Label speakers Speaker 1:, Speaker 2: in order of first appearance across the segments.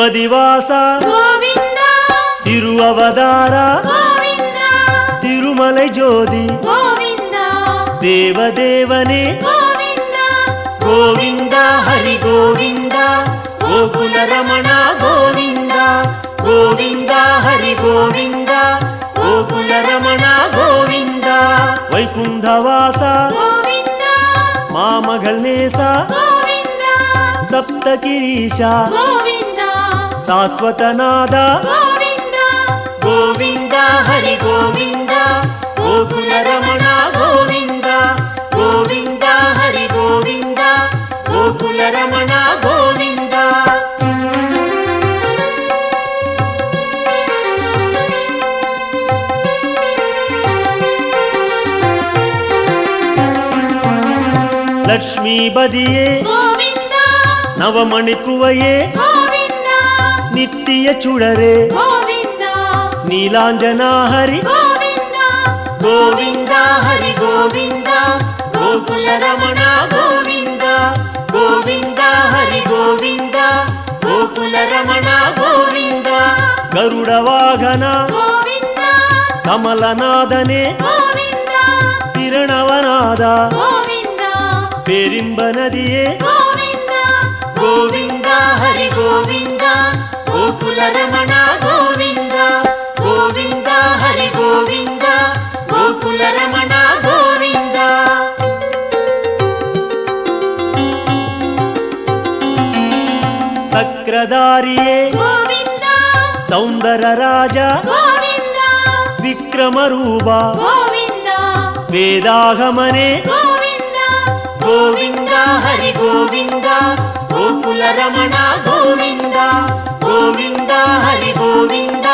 Speaker 1: திருப்பதிவாச
Speaker 2: கோவிந்த
Speaker 1: திருவவதார
Speaker 2: கோவிந்த
Speaker 1: திருமலை ஜோதி
Speaker 2: கோவிந்த
Speaker 1: தேவதேவனே
Speaker 2: கோவிந்த
Speaker 1: கோவிந்த ஹரி கோவிந்த கோகுல ரமண கோவிந்த கோவிந்த ஹரி கோவிந்த கோகுல ரமண கோவிந்த வைகுண்டவாச
Speaker 2: கோவிந்த
Speaker 1: மாமகள் நேச
Speaker 2: கோவிந்த
Speaker 1: ಸಪ್ತಗಿರೀಶ
Speaker 2: கோவிந்த
Speaker 1: ಶಾಶ್ವತನಾದ
Speaker 2: கோவிந்த
Speaker 1: ಗೋವಿಂದ ಹರಿ ಗೋವಿಂದ ಗೋಕುಲ ರಮಣ ಗೋವಿಂದ ಗೋವಿಂದ ಹರಿ ಗೋವಿಂದ ಗೋಕುಲ ರಮಣ ಗೋವಿಂದ ಲಕ್ಷ್ಮೀ ಬದಿಯೇ
Speaker 2: கோவிந்த
Speaker 1: ನವಮಣಿಕುವಯೇ
Speaker 2: கோவிந்த
Speaker 1: ನಿತ್ಯ ಚುಡರೆ
Speaker 2: கோவிந்த
Speaker 1: ನೀಲಾಂಜನಾ ಹರಿ
Speaker 2: கோவிந்த
Speaker 1: ಗೋವಿಂದ ಹರಿ ಗೋವಿಂದ ಗೋಕುಲ ರಮಣ ಗೋವಿಂದ ಗೋವಿಂದ ಹರಿ ಗೋವಿಂದ ಗೋಕುಲ ರಮಣ ಗೋವಿಂದ ಗರುಡ ವಾಹನ
Speaker 2: கோவிந்த
Speaker 1: ಕಮಲನಾದನೆ
Speaker 2: கோவிந்த
Speaker 1: ಕಿರಣವನಾದ
Speaker 2: கோவிந்த
Speaker 1: ಪೇರಿಂಬ ನದಿಯೇ
Speaker 2: கோவிந்த
Speaker 1: ಗೋವಿಂದ ಹರಿ ಗೋವಿಂದ ಗೋಕುಲ ರಮಣ ಗೋವಿಂದ ಗೋವಿಂದ ಹರಿ ಗೋವಿಂದ ಗೋಕುಲ ರಮಣ ಗೋವಿಂದ ಸಕ್ರಧಾರಿಯೇ
Speaker 2: கோவிந்த
Speaker 1: ಸೌಂದರ ರಾಜ
Speaker 2: கோவிந்த
Speaker 1: ವಿಕ್ರಮ ರೂಪ
Speaker 2: கோவிந்த
Speaker 1: ವೇದಾಗಮನೆ
Speaker 2: கோவிந்த
Speaker 1: ಗೋವಿಂದ ಹರಿ ಗೋವಿಂದ ಗೋಕುಲ ರಮಣ ಗೋವಿಂದ ಗೋವಿಂದ ಹರಿ ಗೋವಿಂದ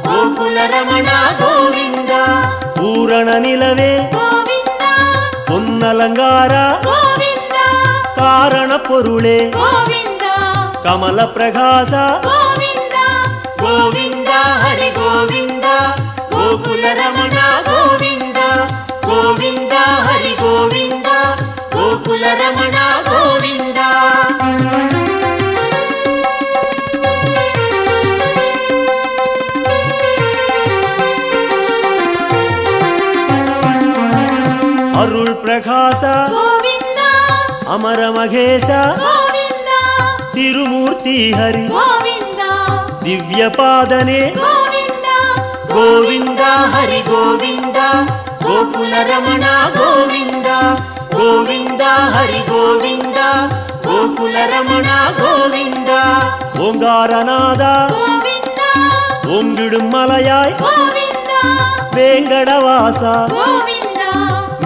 Speaker 1: ಗೋಕುಲ ರಮಣ ಗೋವಿಂದ ಪೂರಣ ನಿಲವೇ
Speaker 2: கோவிந்த
Speaker 1: பொன்னலங்கார
Speaker 2: கோவிந்த
Speaker 1: ಕಾರಣ ಪೊರುಳೆ
Speaker 2: கோவிந்த
Speaker 1: ಕಮಲ ಪ್ರಕಾಶ
Speaker 2: கோவிந்த
Speaker 1: ಗೋವಿಂದ ಹರಿ ಗೋವಿಂದ ಗೋಕುಲ ರಮಣ ಗೋವಿಂದ ಗೋವಿಂದ ಹರಿ ಗೋವಿಂದ ಗೋಕುಲ ರಮಣ ಗೋವಿಂದ ಅರುಳ್ ಪ್ರಕಾಶ
Speaker 2: கோவிந்த
Speaker 1: ಅಮರ ಮಹೇಶ
Speaker 2: கோவிந்த
Speaker 1: ತಿರುಮೂರ್ತಿ ಹರಿ
Speaker 2: கோவிந்த
Speaker 1: ದಿವ್ಯ ಪಾದನೆ
Speaker 2: கோவிந்த
Speaker 1: ಗೋವಿಂದ ಹರಿ ಗೋವಿಂದ ಗೋಕುಲ ರಮಣ ಗೋವಿಂದ ಗೋವಿಂದ ಹರಿ ಗೋವಿಂದ ಗೋಕುಲ ರಮಣ ಗೋವಿಂದ ಓಂಗಾರನಾದ
Speaker 2: கோவிந்த
Speaker 1: ಓಂಗಿಡು ಮಲಯಾಯ್
Speaker 2: கோவிந்த
Speaker 1: ವೇಂಗಡವಾಸ
Speaker 2: கோவிந்த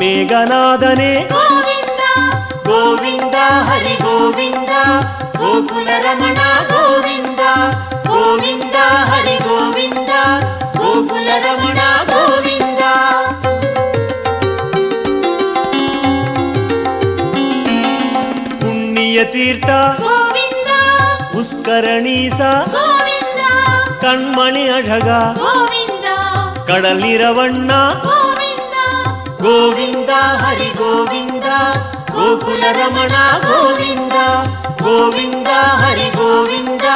Speaker 1: ಮೇಘನಾದನೆ
Speaker 2: கோவிந்த
Speaker 1: ಗೋವಿಂದ ಹರಿ ಗೋವಿಂದ ಗೋಕುಲ ರಮಣ ಗೋವಿಂದ ಗೋವಿಂದ ಹರಿ ಗೋವಿಂದ ಗೋಕುಲ ರಮಣ ಗೋವಿಂದ ಪುಣ್ಯ ತೀರ್ಥ
Speaker 2: கோவிந்த
Speaker 1: ಪುಷ್ಕರಣೀಸ
Speaker 2: கோவிந்த
Speaker 1: ಕಣ್ಮಣಿ ಅழಗ
Speaker 2: கோவிந்த
Speaker 1: ಕಡಲಿರವಣ್ಣ
Speaker 2: கோவிந்த
Speaker 1: ಗೋವಿಂದ ಹರಿ ಗೋವಿಂದ ಗೋಕುಲ ರಮಣ ಗೋವಿಂದ ಗೋವಿಂದ ಹರಿ ಗೋವಿಂದ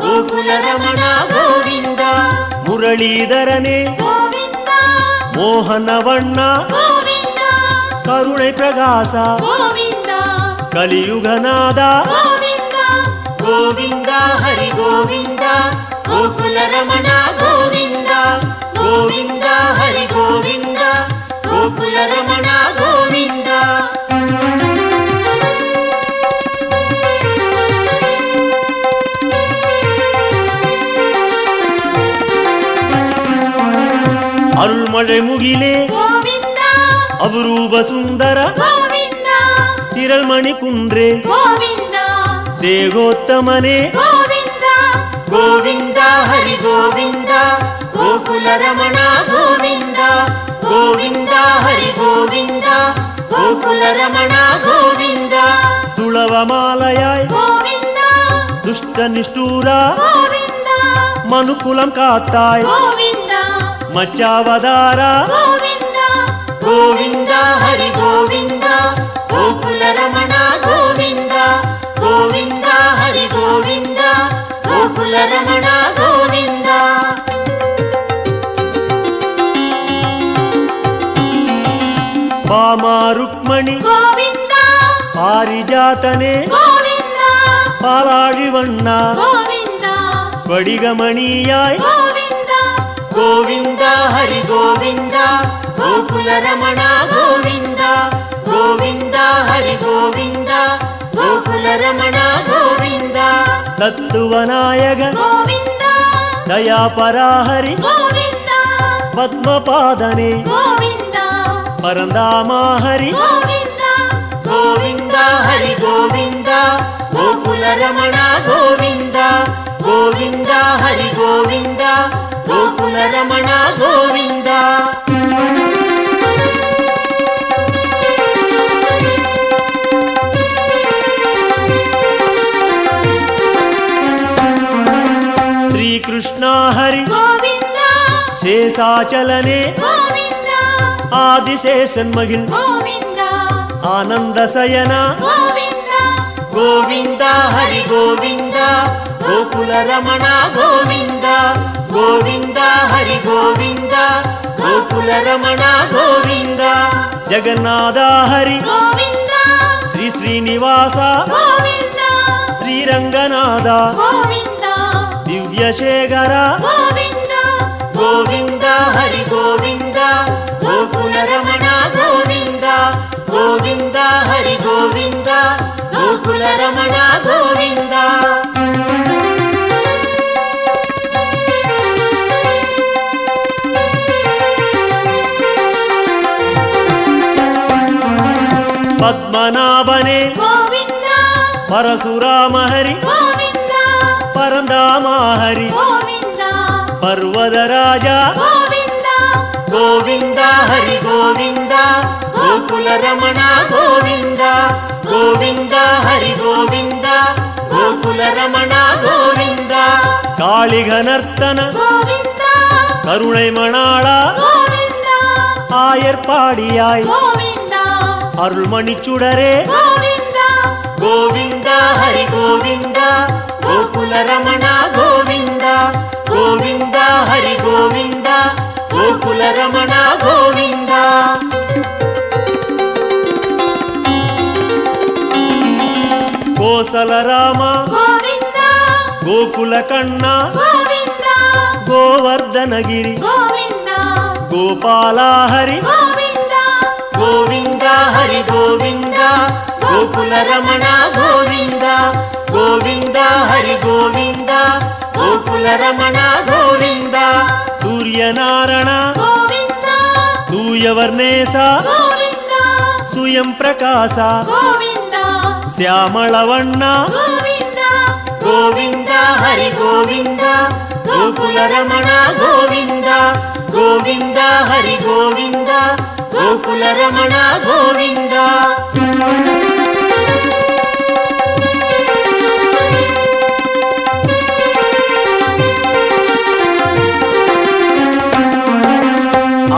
Speaker 1: ಗೋಕುಲ ರಮಣ ಗೋವಿಂದ ಮುರಳೀಧರನೇ
Speaker 2: கோவிந்த
Speaker 1: ಮೋಹನವಣ್ಣ
Speaker 2: கோவிந்த
Speaker 1: ಕರುಣೆ ಪ್ರಕಾಶ
Speaker 2: கோவிந்த
Speaker 1: ಕಲಿಯುಗನಾದ
Speaker 2: கோவிந்த
Speaker 1: ಗೋವಿಂದ ಹರಿ ಗೋವಿಂದ ಗೋಕುಲ ರಮಣ ಗೋವಿಂದ ಗೋವಿಂದ ಹರಿ ಗೋವಿಂದ ಗೋಕುಲ ರಮಣ ಗೋವಿಂದ ಅರುಳ್ಮಳೆ ಮುಗಿಲೆ
Speaker 2: கோவிந்த
Speaker 1: ಅಪರೂಪ ಸುಂದರ
Speaker 2: கோவிந்த
Speaker 1: ತಿರಳ್ಮಣಿ ಕುಂಡ್ರೆ
Speaker 2: கோவிந்த
Speaker 1: ದೇಗೋತ್ತಮನೆ
Speaker 2: கோவிந்த
Speaker 1: ಗೋವಿಂದ ಹರಿ ಗೋವಿಂದ ಗೋಕುಲ ರಮಣ ಗೋವಿಂದ ಗೋವಿಂದ ಹರಿ ಗೋವಿಂದ ಗೋಕುಲ ರಮಣ ಗೋವಿಂದ ತುಳವ ಮಾಲಯಾಯ್
Speaker 2: கோவிந்த
Speaker 1: ದುಷ್ಟ ನಿಷ್ಠೂರ
Speaker 2: கோவிந்த
Speaker 1: ಮನುಕುಲಂ ಕಾತ್ತಾಯ್
Speaker 2: கோவிந்த
Speaker 1: ಮಚ್ಚಾವದಾರ
Speaker 2: கோவிந்த
Speaker 1: ಗೋವಿಂದ ಹರಿ ಗೋವಿಂದ ಗೋಕುಲ ರಮಣ ಗೋವಿಂದ ಗೋವಿಂದ ಹರಿ ಗೋವಿಂದ
Speaker 2: ಗೋಕುಲ ರಮಣ ಗೋವಿಂದ
Speaker 1: ವಾಮ ರುಕ್ಮಣಿ
Speaker 2: ಗೋವಿಂದ
Speaker 1: ಪಾರಿಜಾತನೆ
Speaker 2: ಗೋವಿಂದ
Speaker 1: ಪಾಲಾழிವಣ್ಣ
Speaker 2: ಗೋವಿಂದ
Speaker 1: ಸ್ಫಟಿಕಮಣಿಯಾಯ್
Speaker 2: ಗೋವಿಂದ
Speaker 1: ಗೋವಿಂದ ಹರಿ ಗೋವಿಂದ ಗೋಕುಲ ರಮಣ ಗೋವಿಂದ ಗೋವಿಂದ ಹರಿ ಗೋವಿಂದ ಗೋಕುಲ ರಮಣ ಗೋವಿಂದ ತತ್ವನಾಯಕ
Speaker 2: ಗೋವಿಂದ
Speaker 1: ದಯಾಪರಾಹರಿ
Speaker 2: ಗೋವಿಂದ
Speaker 1: ಪದ್ಮಪಾದನೆ
Speaker 2: ಗೋವಿಂದ
Speaker 1: ಪರಂದಾಮ ಹರಿ
Speaker 2: ಗೋವಿಂದ
Speaker 1: ಗೋವಿಂದ ಹರಿ ಗೋವಿಂದ ಗೋಕುಲ ರಮಣ ಗೋವಿಂದ ಗೋವಿಂದ ಹರಿ ಗೋವಿಂದ ಗೋಕುಲ ರಮಣ ಗೋವಿಂದ ಶ್ರೀಕೃಷ್ಣ ಹರಿ
Speaker 2: ಗೋವಿಂದ
Speaker 1: ಶೇಷಾಚಲನೆ
Speaker 2: ಗೋವಿಂದ
Speaker 1: ಆದಿಶೇಷನ್ಮಗಿಲ್
Speaker 2: ಗೋವಿಂದ
Speaker 1: ಆನಂದ ಸಯನ
Speaker 2: ಗೋವಿಂದ
Speaker 1: ಗೋವಿಂದ ಹರಿ ಗೋವಿಂದ ಗೋಕುಲ ರಮಣ ಗೋವಿಂದ ಗೋವಿಂದ ಹರಿ ಗೋವಿಂದ ಗೋಕುಲ ರಮಣ ಗೋವಿಂದ ಜಗನ್ನಾಥ ಹರಿ
Speaker 2: ಗೋವಿಂದ
Speaker 1: ಶ್ರೀ ಶ್ರೀನಿವಾಸ
Speaker 2: ಗೋವಿಂದ
Speaker 1: ಶ್ರೀರಂಗನಾಥ
Speaker 2: ಗೋವಿಂದ
Speaker 1: ದಿವ್ಯಶೇಖರ
Speaker 2: ಗೋವಿಂದ
Speaker 1: ಗೋವಿಂದ ಹರಿ ಗೋವಿಂದ ಗೋಕುಲ ರಮಣ ಗೋವಿಂದ ಗೋವಿಂದ ಹರಿ ಗೋವಿಂದ ಗೋಕುಲ ರಮಣ ಗೋವಿಂದ ಪದ್ಮನಾಭನೆ
Speaker 2: ಗೋವಿಂದ
Speaker 1: ಪರಶುರಾಮ ಹರಿ
Speaker 2: ಗೋವಿಂದ
Speaker 1: ಪರಂದಾಮ ಹರಿ
Speaker 2: ಗೋವಿಂದ
Speaker 1: ಪರ್ವತ ರಾಜ
Speaker 2: ಗೋವಿಂದ
Speaker 1: ಗೋವಿಂದ ಹರಿ ಗೋವಿಂದ ಗೋಕುಲ ರಮಣ ಗೋವಿಂದ ಗೋವಿಂದ ಹರಿ ಗೋವಿಂದ ಗೋಕುಲ ರಮಣ ಗೋವಿಂದ ಕಾಳಿಘನರ್ತನ
Speaker 2: ಗೋವಿಂದ
Speaker 1: கருணை மணாளா
Speaker 2: ಗೋವಿಂದ
Speaker 1: ஆயர்பாடியாய்
Speaker 2: ಗೋವಿಂದ
Speaker 1: அருள்மணி சுடரே
Speaker 2: ಗೋವಿಂದ
Speaker 1: கோவிந்த ஹரி கோவிந்த கோகுல ரமண கோவிந்த கோவிந்த ஹரி கோவிந்த கோகுல ரமண கோவிந்த கோசல ராம
Speaker 2: ಗೋವಿಂದ
Speaker 1: கோகுல கண்ணா
Speaker 2: ಗೋವಿಂದ
Speaker 1: கோவர்தனகிரி
Speaker 2: ಗೋವಿಂದ
Speaker 1: கோபால ஹரி
Speaker 2: ಗೋವಿಂದ
Speaker 1: கோவிந்த ஹரி கோவிந்த கோகுல ரமண கோவிந்த கோவிந்த ஹரி கோவிந்த கோகுல ரமண கோவிந்த சூரியநாராயண
Speaker 2: ಗೋವಿಂದ
Speaker 1: தூயவர்ணேச
Speaker 2: ಗೋವಿಂದ
Speaker 1: சுயம் பிரகாச
Speaker 2: ಗೋವಿಂದ
Speaker 1: ಶ್ಯಾಮಳವಣ್ಣ
Speaker 2: ಗೋವಿಂದ
Speaker 1: ಗೋವಿಂದ ಹರಿ ಗೋವಿಂದ ಗೋಕುಲ ರಮಣ ಗೋವಿಂದ ಗೋವಿಂದ ಹರಿ ಗೋವಿಂದ ಗೋಕುಲ ರಮಣ ಗೋವಿಂದ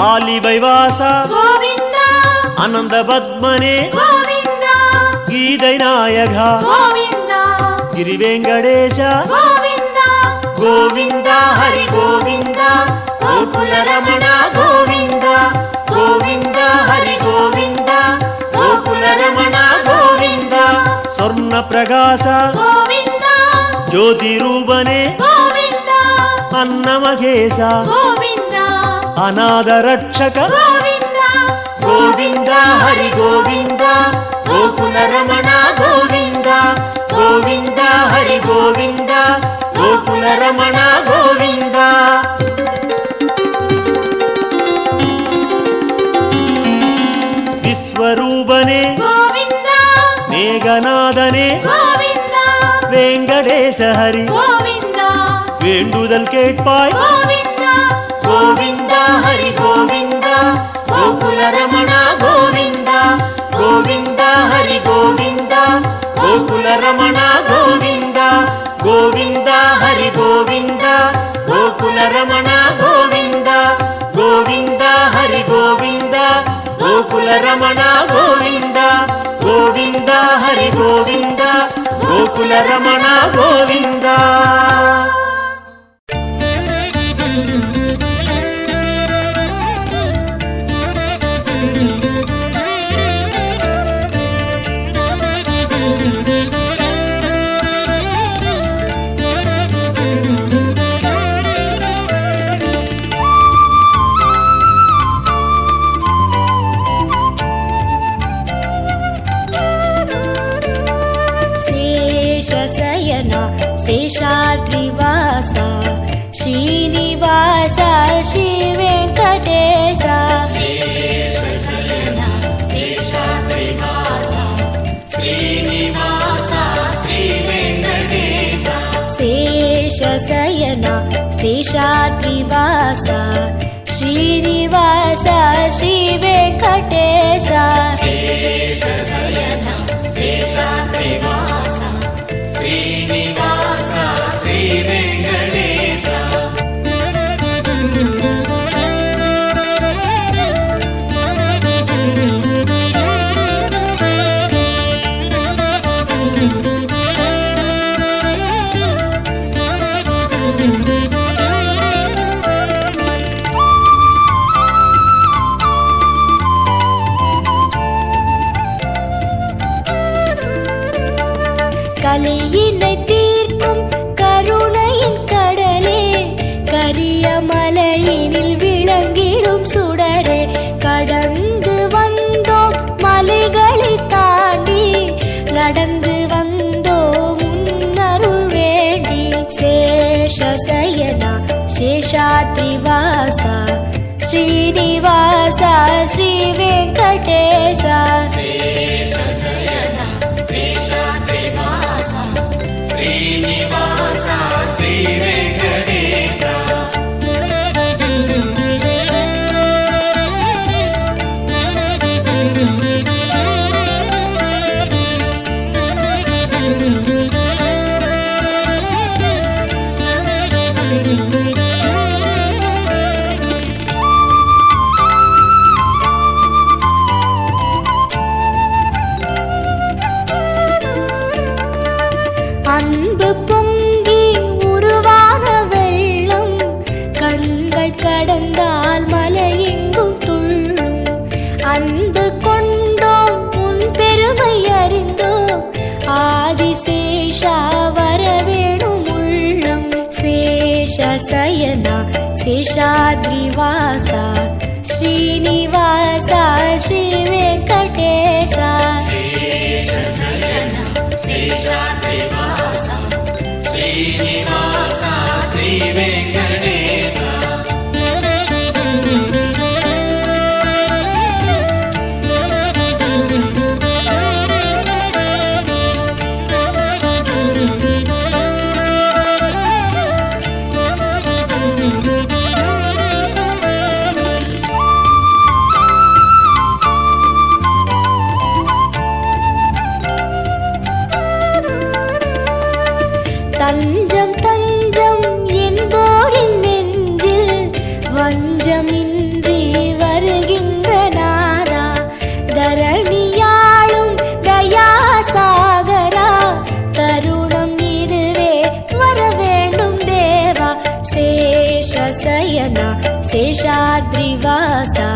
Speaker 1: ಆಲಿ ವೈವಾಸ
Speaker 2: ಗೋವಿಂದ
Speaker 1: ಆನಂದ ಪದ್ಮನೆ
Speaker 2: ಗೋವಿಂದ
Speaker 1: ಗೀದೈ ನಾಯಕ
Speaker 2: ಗೋವಿಂದ
Speaker 1: ಗಿರಿವೆಂಕಟೇಶ
Speaker 2: ಗೋವಿಂದ
Speaker 1: ಗೋವಿಂದ ಹರಿ ಗೋವಿಂದ ಗೋಕುಲ ರಮಣ ಗೋವಿಂದ ಗೋವಿಂದ ಹರಿ ಗೋವಿಂದ ಗೋಕುಲ ರಮಣ ಗೋವಿಂದ ಸ್ವರ್ಣ ಪ್ರಕಾಶ
Speaker 2: ಗೋವಿಂದ
Speaker 1: ಜ್ಯೋತಿ ರೂಪನೆ
Speaker 2: ಗೋವಿಂದ
Speaker 1: ಅನ್ನಮಹೇಶ
Speaker 2: ಗೋವಿಂದ
Speaker 1: ಅನಾಥ ರಕ್ಷಕ
Speaker 2: ಗೋವಿಂದ
Speaker 1: ಗೋವಿಂದ ಹರಿ ಗೋವಿಂದ ಗೋಕುಲ ರಮಣ ಗೋವಿಂದ ಗೋವಿಂದ ಹರಿ ಗೋವಿಂದ ಗೋಕುಲ ರಮಣ ಗೋವಿಂದ ವಿಶ್ವರೂಪನೆ
Speaker 2: ಗೋವಿಂದ
Speaker 1: ಮೇಘನಾದನೆ
Speaker 2: ಗೋವಿಂದ
Speaker 1: ವೆಂಕಟೇಶ ಹರಿ
Speaker 2: ಗೋವಿಂದ
Speaker 1: வேண்டுதல் கேட்பாய்
Speaker 2: ಗೋವಿಂದ
Speaker 1: ಗೋವಿಂದ ಹರಿ ಗೋವಿಂದ ಗೋಕುಲ ರಮಣ ಗೋವಿಂದ ಗೋವಿಂದ ಹರಿ ಗೋವಿಂದ ಗೋಕುಲ ರಮಣ ಗೋವಿಂದ ಗೋವಿಂದ ಹರಿ ಗೋವಿಂದ ಗೋಕುಲ ರಮಣ ಗೋವಿಂದ ಗೋವಿಂದ ಹರಿ ಗೋವಿಂದ ಗೋಕುಲ ರಮಣ ಗೋವಿಂದ ಗೋವಿಂದ ಹರಿ ಗೋವಿಂದ ಗೋಕುಲ ಗೋಕುಲ ರಮಣ ಗೋವಿಂದ.
Speaker 2: ಶೇಷಾದ್ರಿವಾಸ ಶ್ರೀನಿವಾಸ ಶ್ರೀ ವೆಂಕಟೇಶ.
Speaker 1: ಶೇಷಶಯನ ಶೇಷಾದ್ರಿವಾಸ ಶ್ರೀನಿವಾಸ ಶ್ರೀ ವೆಂಕಟೇಶ.
Speaker 2: ಶೇಷಶಯನ ಶೇಷಾದ್ರಿವಾಸ ಶ್ರೀನಿವಾಸ ಶ್ರೀ ವೆಂಕಟೇಶ.
Speaker 1: ಶೇಷಶಯನ ಶೇಷಾದ್ರಿವಾಸ ಶ್ರೀನಿವಾಸ ಶ್ರೀ ವೆಂಕಟೇಶ.
Speaker 2: கலியினை தீர்க்கும் கருணையின் கடலே கரிய மலையினில் விளங்கிடும் சுடரே. கடந்து வந்தோம் மலைகளை தாண்டி நடந்து வந்தோம் முன்னருள் வேண்டி. சேஷசயனா சேஷாத்ரிவாசா ஸ்ரீனிவாசா ஸ்ரீ வெங்கடேசா.
Speaker 1: சேஷசயனா சேஷாத்ரிவாசா ಶ್ರೀನಿವಾಸ ಶ್ರೀ ವೆಂಕಟೇಶ.
Speaker 2: அன்பு பொங்கி உருவான வெள்ளம் கண்கள் கடந்தால் மலையெங்கும் துள்ளும். அன்பு கொண்டோம் உன் பெருமை அறிந்தோம் ஆதிசேஷா வரவேணும் உள்ளம். சேஷசயனா சேஷாத்ரிவாசா ஸ்ரீனிவாசா ஸ்ரீ வெங்கடேசா.
Speaker 1: சேஷசயனா சேஷாத்ரிவாಸ ಶ್ರೀನಿವಾಸ ಶ್ರೀ ವೆಂಕಟೇಶ.
Speaker 2: தஞ்சம் தஞ்சம் என்போரின் நெஞ்சில் வஞ்சமின்றி வருகின்ற நாதா. தரணியாளும் தயாசாகரா தருணம் இதுவே வரவேண்டும் தேவா. சேஷசயனா சேஷாத்ரிவாசா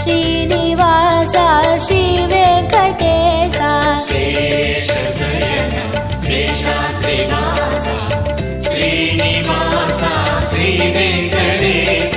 Speaker 2: ஸ்ரீனிவாசா ஸ்ரீ வெங்கடேசா.
Speaker 1: சேஷசயனா சேஷாத்ரிவாಸ ಶ್ರೀನಿವಾಸ ಶ್ರೀ ವೆಂಕಟೇಶ.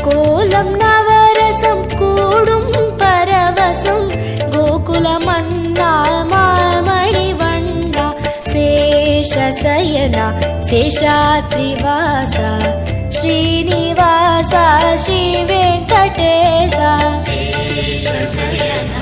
Speaker 2: கோலம் நவரசம் கூடும் பரவசம் கோகுல மன்னா மாமணி வண்ணா. சேஷசயனா சேஷாத்ரிவாசா ஸ்ரீனிவாசா ஸ்ரீ வெங்கடேசா.
Speaker 1: சேஷசயனா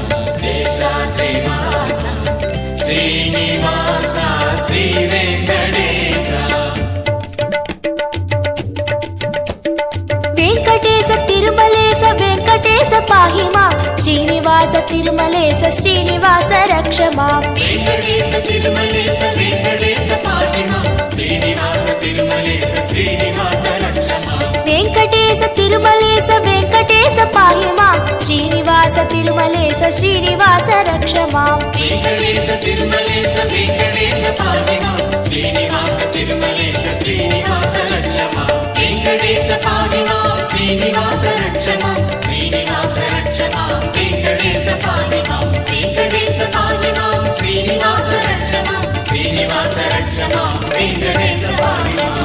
Speaker 2: తిరుమలేశ శ్రీనివాస రక్ష మాం.
Speaker 1: వెంకటేశ తిరుమలేశ వెంకటేశ పాహి మాం. శ్రీనివాస తిరుమలేశ శ్రీనివాస రక్ష మాం.
Speaker 2: వెంకటేశ తిరుమలేశ వెంకటేశ పాహి మాం. శ్రీనివాస తిరుమలేశ శ్రీనివాస రక్ష మాం.
Speaker 1: వెంకటేశ తిరుమలేశ వెంకటేశ పాహి మాం. శ్రీనివాస తిరుమలేశ శ్రీనివాస రక్ష మాం. వెంకటేశ పాహి మాం. శ్రీనివాస రక్ష మాం. శ్రీనివాస రక్ష మాం. వెంకటేశ పాహి మాం. వెంకటేశ పాహి మాం. శ్రీనివాస రక్ష మాం. శ్రీనివాస రక్ష మాం. వెంకటేశ పాహి మాం.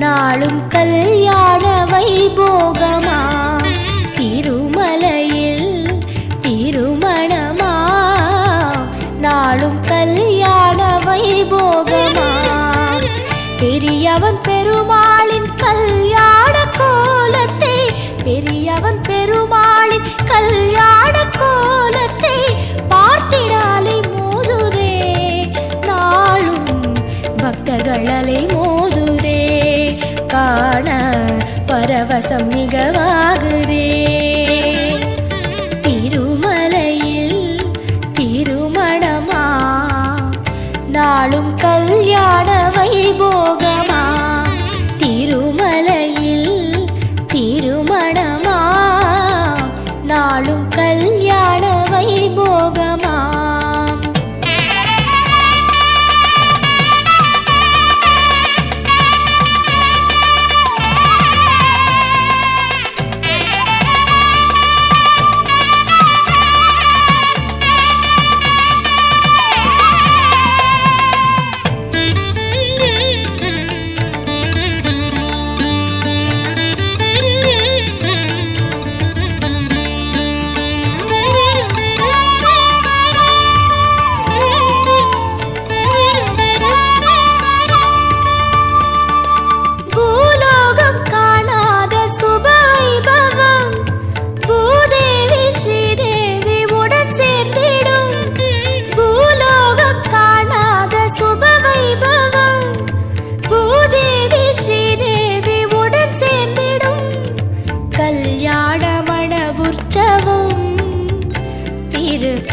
Speaker 2: நாளும் கல்யாண வைபோகமா. திருமலையில் திருமணமா நாளும் கல்யாண வைபோகமா. பெரியவன் பெருமாளின் கல்யாண கோலத்தை பெரியவன் பெருமாளின் கல்யாண கோலத்தை பார்த்திடாலை மோதுதே. நாளும் பக்தர்களலை மோதுதே. காண பரவசம் மிகவாகுதே. திருமலையில் திருமணமா நாளும் கல்யாண வைபோகமா. திருமலையில் திருமணமா நாளும் கல்யாண வைபோகமா.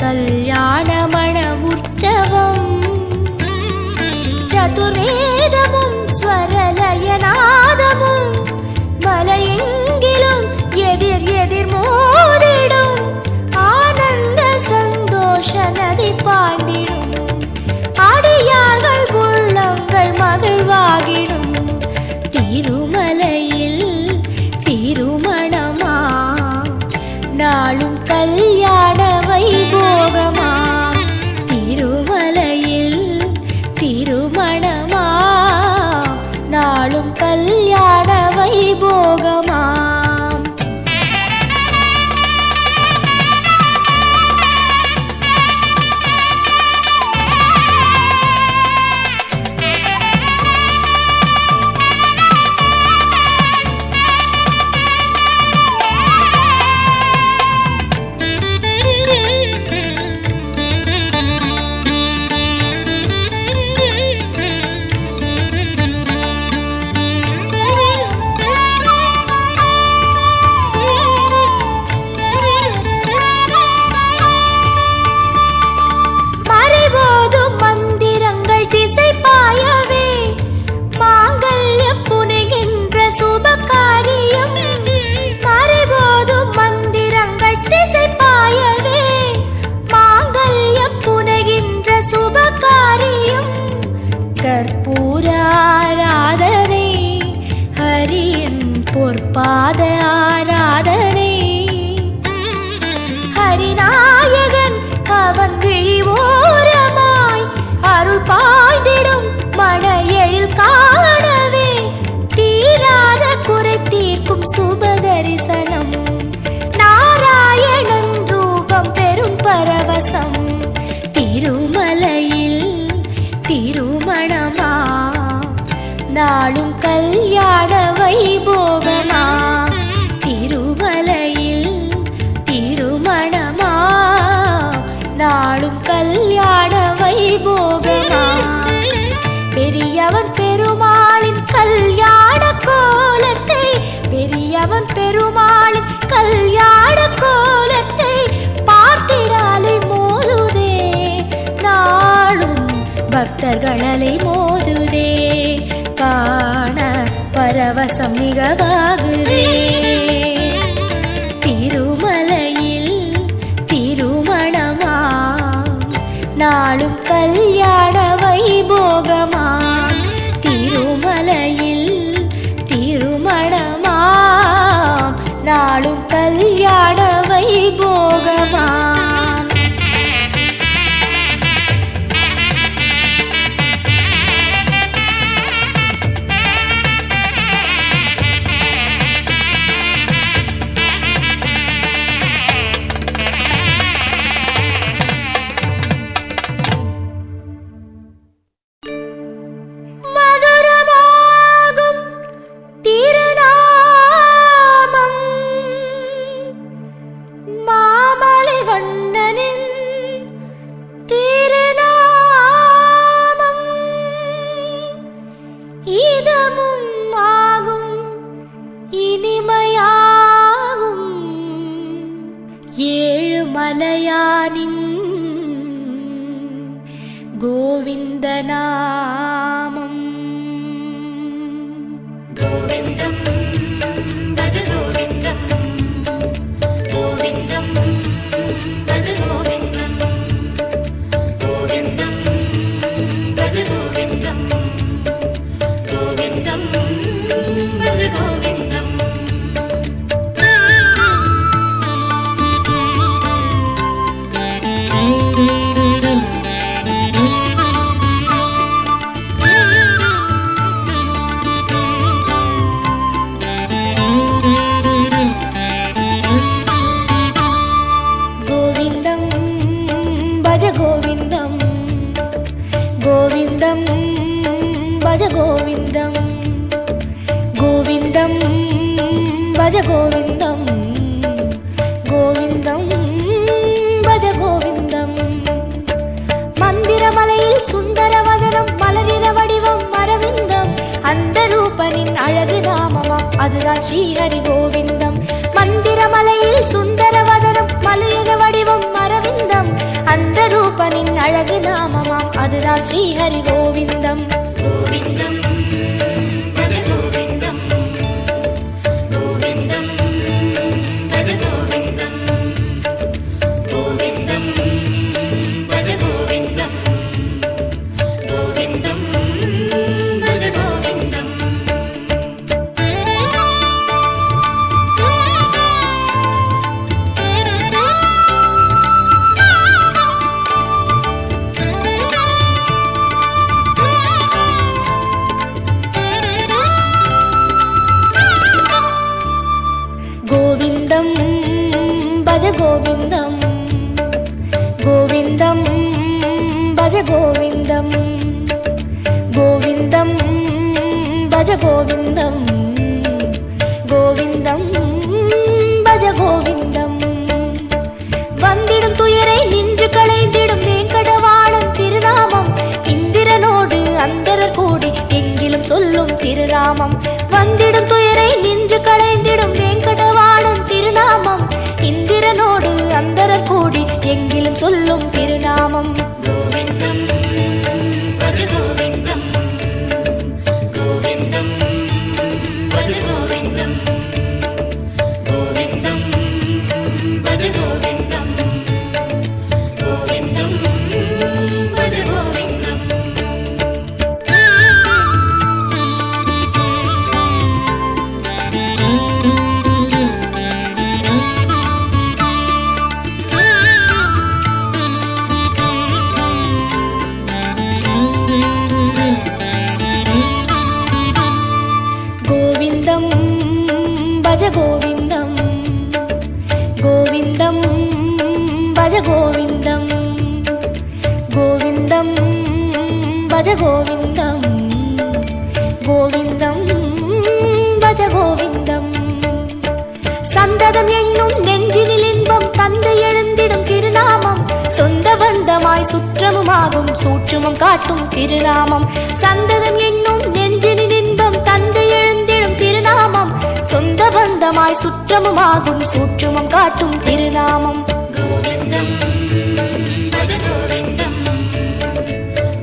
Speaker 2: கல்யாணமண உற்சவம் சதுர்வேதமும் ஸ்வரலயநாதமும் மலையெங்கிலும் எதிர் எதிர் மோதிடும். ஆனந்த சந்தோஷ நதி பாய்ந்திடும். அடியார்கள் உள்ளங்கள் மகிழ்வாகிடும். திருமலையில் திருமணமா நாளும் கல்யாண வைபோகமா. திருமலையில் திருமணமா நாளும் கல்யாண வைபோகமா. பாத ஆராதனை. ஹரிநாயகன் அவன் விழிவோரமாய் அருள் பாய்ந்திடும் மன எழில் காணவே தீராத குறை தீர்க்கும் சுப தரிசனம். நாராயணன் ரூபம் பெரும் பரவசம். திருமலையில் திருமணமா நாளும் கல்யாண வைபோகமா. திருமலையில் திருமணமா நாளும் கல்யாண வைபோகமா. பெரியவன் பெருமாளின் கல்யாண கோலத்தை பெரியவன் பெருமாளின் கல்யாண கோலத்தை பார்த்திடாலை மோதுதே நாளும் பக்தர்களலை மோதுதே. காண பரவசம் மிகவாகுதே. திருமலையில் திருமணமா நாளும் கல்யாண வைபோகமா. திருமலையில் திருமணமா நாளும் கல்யாண வைபோகமா. மலையானின் கோவிந்த நாமம்.
Speaker 1: கோவிந்தம் பஜ கோவிந்தம் கோவிந்தம் பஜ கோவிந்தம் கோவிந்தம் பஜ கோவிந்தம் கோவிந்தம் பஜ கோவிந்தம்.
Speaker 2: கோவிந்தம் பஜ கோவிந்தம் கோவிந்தம் பஜ கோவிந்தம் கோவிந்தம் பஜ கோவிந்தம். மந்திரமலையில் சுந்தரவதனம் மலரின வடிவம் அரவிந்தம். அந்த ரூபனின் அழகு நாமமாம் அதுதான் ஸ்ரீஹரி கோவிந்தம். மந்திரமலையில் சுந்தரவதனம் மலரின வடிவம் அரவிந்தம். அந்த ரூபனின் அழகு நாமமாம் அதுதான் ஸ்ரீஹரி கோவிந்தம்.
Speaker 1: கோவிந்தம் பஜ கோவிந்தம் கோவிந்தம் பஜ கோவிந்தம் கோவிந்தம் பஜ கோவிந்தம் கோவிந்தம் பஜ கோவிந்தம்.
Speaker 2: கோவிந்தம் பஜ கோவிந்தம் கோவிந்தம் பஜ கோவிந்தம் கோவிந்தம் பஜ கோவிந்தம் கோவிந்தம் பஜ கோவிந்தம். வந்திடும் துயரை நின்று களைந்திடும் வேங்கடவாணன் திருநாமம். இந்திரனோடு அந்தரர் கூடி எங்கிலும் சொல்லும் திருநாமம். வந்திடும் துயரை நின்று களைந்திடும் வேங்கடவாணன் திருநாமம். இந்திரனோடு அந்தரர் கூடி எங்கிலும் சொல்லும் திருநாமம்.
Speaker 1: கோவிந்தம் பஜ கோவிந்தம் கோவிந்தம் பஜ கோவிந்தம் கோவிந்தம் பஜ கோவிந்தம் கோவிந்தம் பஜ கோவிந்தம்.
Speaker 2: பஜ கோவிந்தம் கோவிந்தம் பஜ கோவிந்தம். சந்ததம் என்னும் நெஞ்சினில் இன்பம் தந்தை எழுந்திடும் திருநாமம், சொந்த பந்தமாய் சுற்றமுமாகும் சூற்றுமம் காட்டும் திருநாமம். சந்ததம் என்னும் நெஞ்சினில் இன்பம் தந்தை எழுந்திடும் திருநாமம், சொந்த பந்தமாய் சுற்றமுமாகும் சூற்றுமம் காட்டும் திருநாமம்.
Speaker 1: கோவிந்தம் பஜ கோவிந்தம்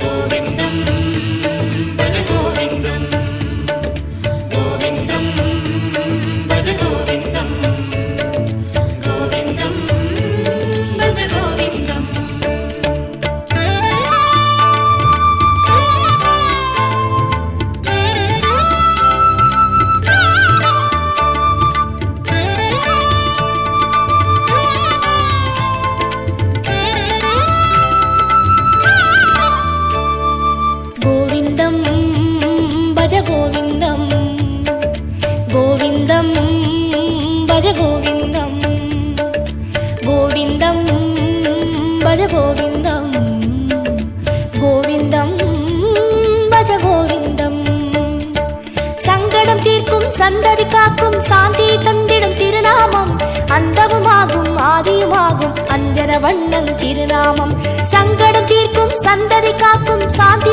Speaker 1: கோவிந்தம் பஜ கோவிந்தம் கோவிந்தம் பஜ கோவிந்தம் கோவிந்தம் பஜ கோவிந்தம்.
Speaker 2: கோவிந்தம் பஜ கோவிந்தம் கோவிந்தம் பஜ கோவிந்தம் கோவிந்தம் பஜ கோவிந்தம் கோவிந்தம் பஜ கோவிந்தம். சங்கடம் தீர்க்கும் சந்ததி காக்கும் சாந்தி தந்திடும் திருநாமம், அந்தமுமாகும் ஆதியுமாகும் அஞ்சன வண்ணன் திருநாமம். சங்கடம் தீர்க்கும் சந்ததி காக்கும் சாந்தி